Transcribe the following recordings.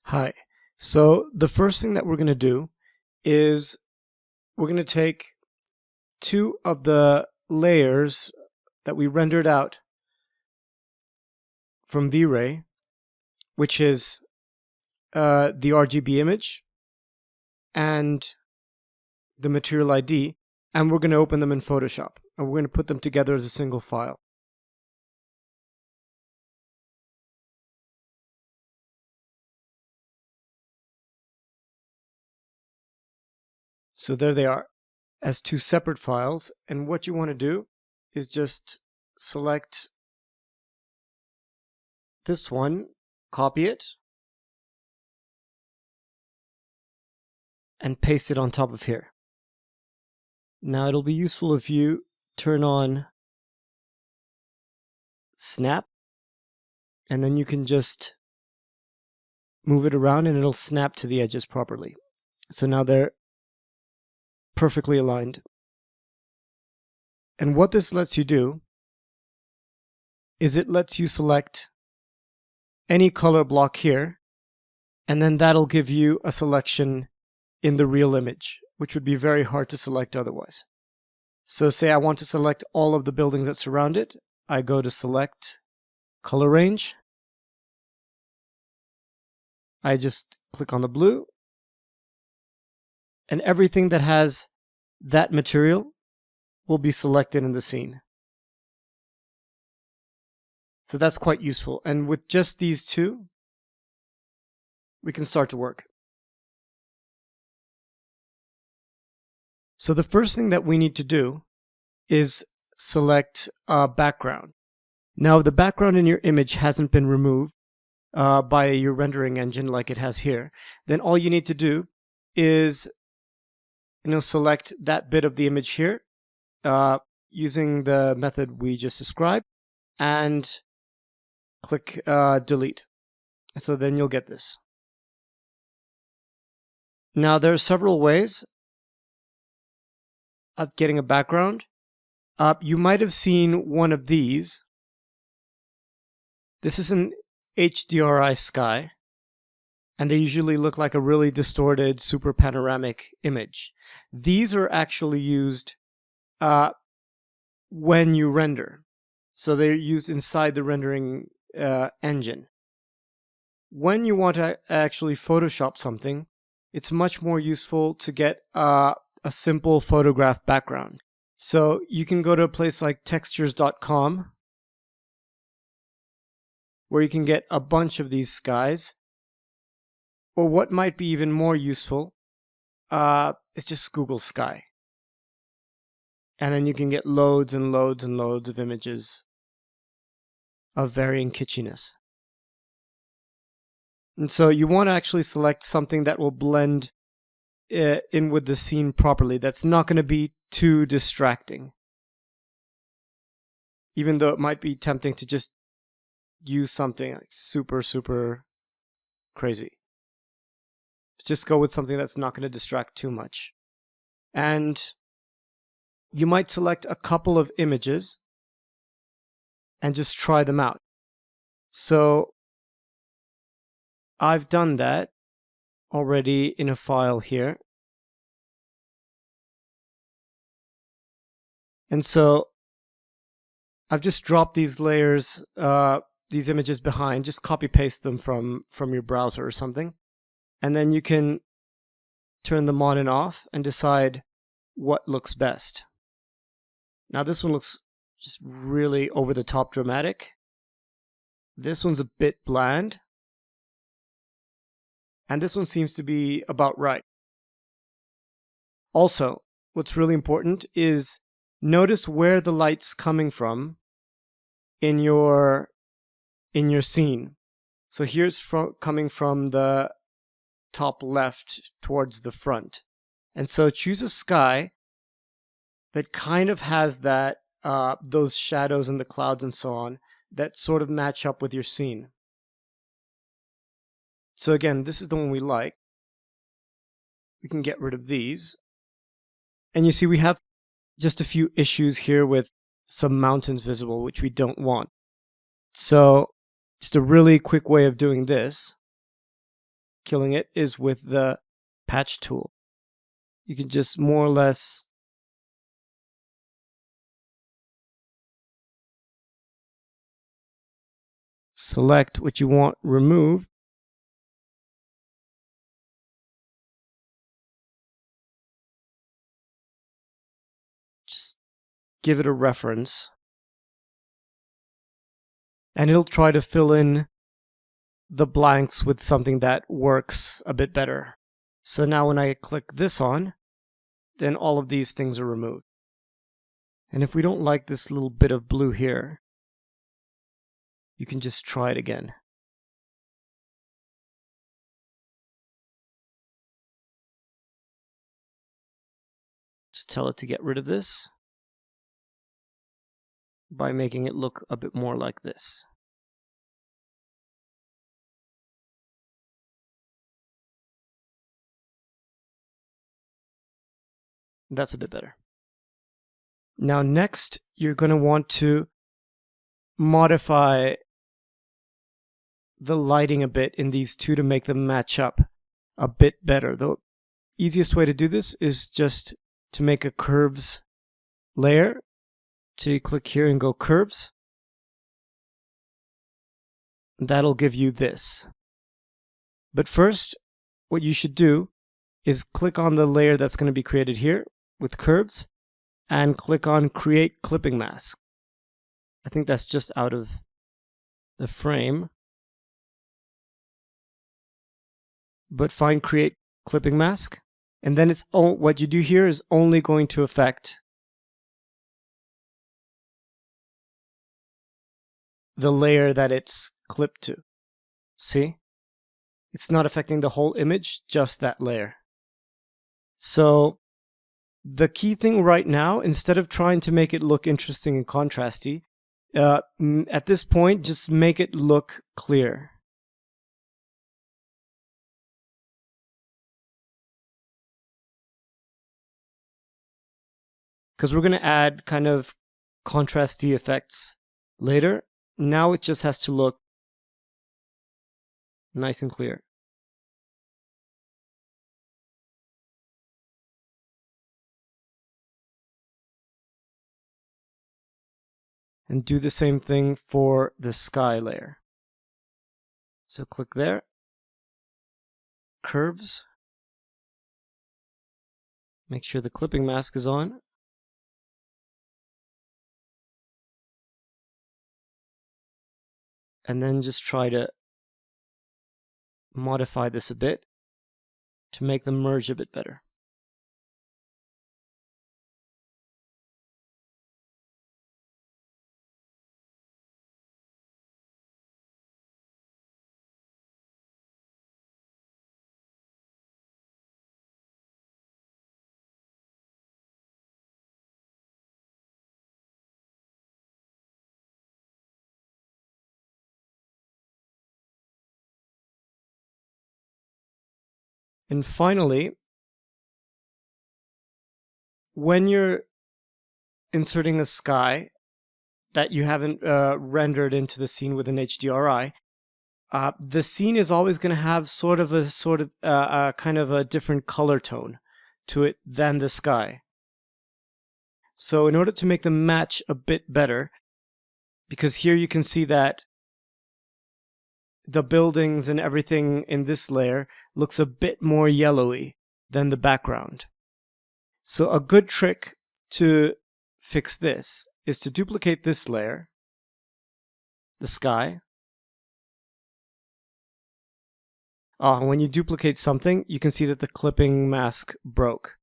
Hi. So the first thing that we're going to do is we're going to take two of the layers that we rendered out from V-Ray, which is the RGB image and the material ID, and we're going to open them in Photoshop, and we're going to put them together as a single file. So there they are as two separate files, and what you want to do is just select this one, copy it, and paste it on top of here. Now it'll be useful if you turn on snap, and then you can just move it around and it'll snap to the edges properly. So now they're perfectly aligned. And what this lets you do is it lets you select any color block here, and then that'll give you a selection in the real image, which would be very hard to select otherwise. So say I want to select all of the buildings that surround it. I go to select color range. I just click on the blue, and everything that has that material will be selected in the scene. So that's quite useful. And with just these two, we can start to work. So the first thing that we need to do is select a background. Now, if the background in your image hasn't been removed by your rendering engine like it has here, then all you need to do is select that bit of the image here using the method we just described, and click delete. So then you'll get this. Now there are several ways of getting a background. You might have seen one of these. This is an HDRI sky, and they usually look like a really distorted, super panoramic image. These are actually used when you render. So they're used inside the rendering engine. When you want to actually Photoshop something, it's much more useful to get a simple photograph background. So you can go to a place like textures.com, where you can get a bunch of these skies. Or what might be even more useful is just Google Sky. And then you can get loads and loads and loads of images of varying kitschiness. And so you want to actually select something that will blend in with the scene properly, that's not going to be too distracting. Even though it might be tempting to just use something like super, super crazy. Just go with something that's not going to distract too much. And you might select a couple of images and just try them out. So I've done that already in a file here. And so I've just dropped these layers, these images behind, just copy paste them from your browser or something. And then you can turn them on and off and decide what looks best. Now this one looks just really over the top dramatic. This one's a bit bland. And this one seems to be about right. Also, what's really important is notice where the light's coming from in your scene. So here's coming from the top left towards the front. And so choose a sky that kind of has that those shadows and the clouds and so on that sort of match up with your scene. So again, this is the one we like. We can get rid of these. And you see we have just a few issues here with some mountains visible, which we don't want. So just a really quick way of doing this killing it is with the patch tool. You can just more or less select what you want removed. Just give it a reference. And it'll try to fill in the blanks with something that works a bit better. So now when I click this on, then all of these things are removed. And if we don't like this little bit of blue here, you can just try it again. Just tell it to get rid of this by making it look a bit more like this. That's a bit better. Now next, you're going to want to modify the lighting a bit in these two to make them match up a bit better. The easiest way to do this is just to make a curves layer. So you click here and go curves. That'll give you this. But first, what you should do is click on the layer that's going to be created here with curves and click on create clipping mask. I think that's just out of the frame. But find create clipping mask, and then what you do here is only going to affect the layer that it's clipped to. See? It's not affecting the whole image, just that layer. So the key thing right now, instead of trying to make it look interesting and contrasty, at this point, just make it look clear. Because we're going to add kind of contrasty effects later. Now it just has to look nice and clear. And do the same thing for the sky layer. So click there, curves, make sure the clipping mask is on. And then just try to modify this a bit to make them merge a bit better. And finally, when you're inserting a sky that you haven't rendered into the scene with an HDRI, the scene is always going to have kind of a different color tone to it than the sky. So in order to make them match a bit better, because here you can see that the buildings and everything in this layer looks a bit more yellowy than the background. So a good trick to fix this is to duplicate this layer, the sky. When you duplicate something, you can see that the clipping mask broke.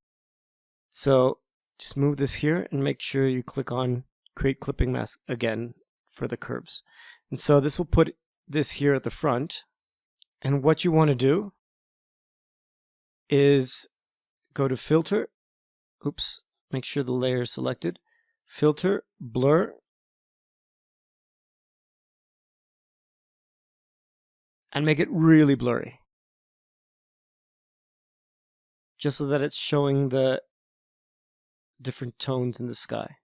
So just move this here and make sure you click on create clipping mask again for the curves. And so this will put this here at the front. And what you want to do is go to filter, make sure the layer is selected, filter, blur, and make it really blurry, just so that it's showing the different tones in the sky.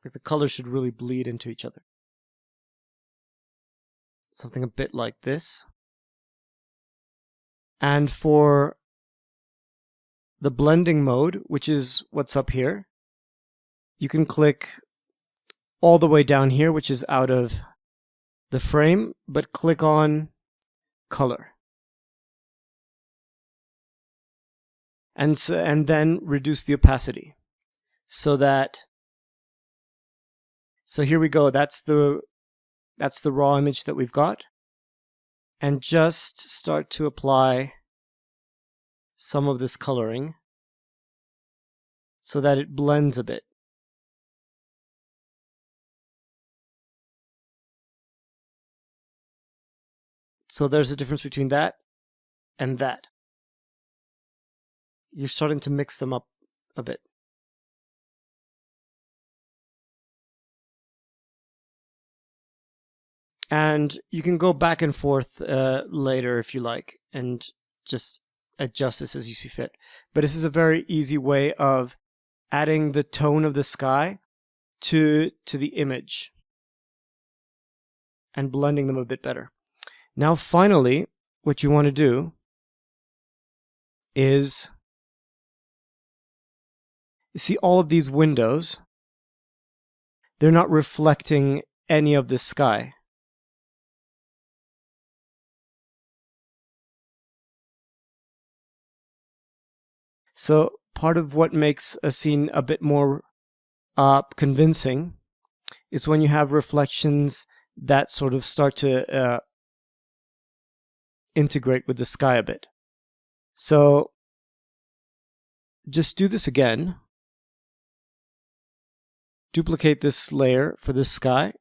Like the colors should really bleed into each other. something a bit like this. And for the blending mode, which is what's up here, you can click all the way down here, which is out of the frame, but click on color. And then reduce the opacity so here we go. That's the raw image that we've got. And just start to apply some of this coloring so that it blends a bit. So there's a difference between that and that. You're starting to mix them up a bit. And you can go back and forth later if you like, and just adjust this as you see fit. But this is a very easy way of adding the tone of the sky to the image and blending them a bit better. Now finally, what you want to do is, you see all of these windows, they're not reflecting any of the sky. So part of what makes a scene a bit more convincing is when you have reflections that sort of start to integrate with the sky a bit. So just do this again. Duplicate this layer for the sky.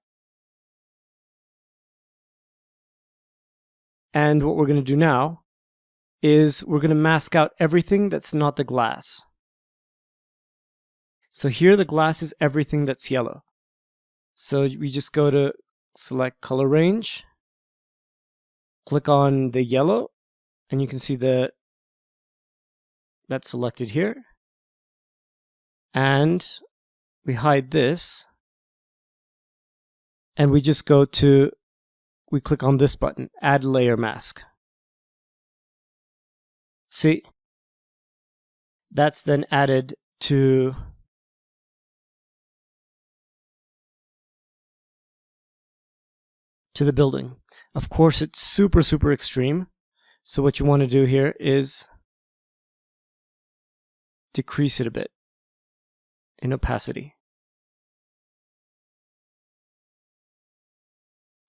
And what we're going to do now is we're going to mask out everything that's not the glass. So here the glass is everything that's yellow. So we just go to select color range, click on the yellow, and you can see that's selected here. And we hide this, and we just we click on this button, add layer mask. See, that's then added to the building. Of course, it's super extreme. So what you want to do here is decrease it a bit in opacity.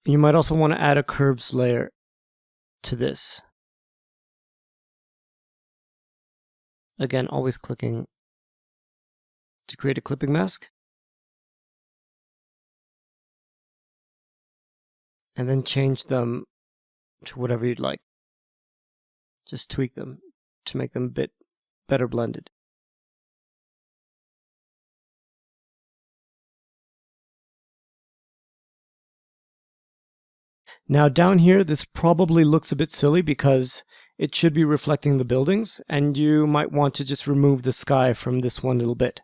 You might also want to add a curves layer to this. Again, always clicking to create a clipping mask. And then change them to whatever you'd like. Just tweak them to make them a bit better blended. Now down here, this probably looks a bit silly because it should be reflecting the buildings, and you might want to just remove the sky from this one little bit.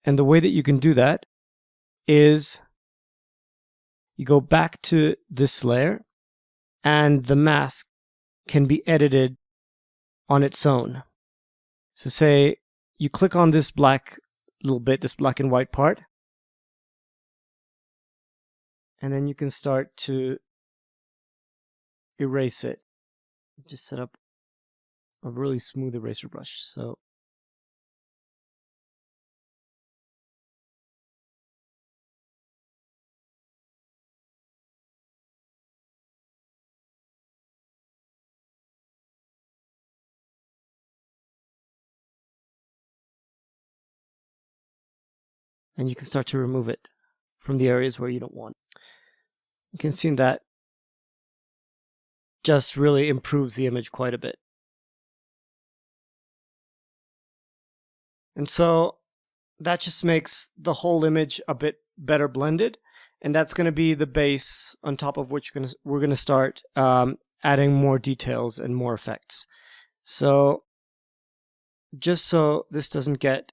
And the way that you can do that is you go back to this layer, and the mask can be edited on its own. So say you click on this black little bit, this black and white part, and then you can start to erase it. Just set up a really smooth eraser brush. So and you can start to remove it from the areas where you don't want it. You can see that just really improves the image quite a bit. And so that just makes the whole image a bit better blended, and that's going to be the base on top of which we're going to start adding more details and more effects. So just so this doesn't get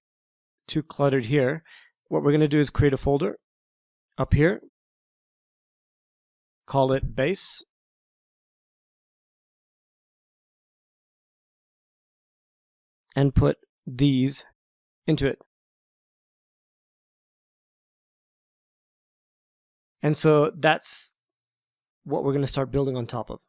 too cluttered here, what we're going to do is create a folder up here, call it base. And put these into it. And so that's what we're going to start building on top of.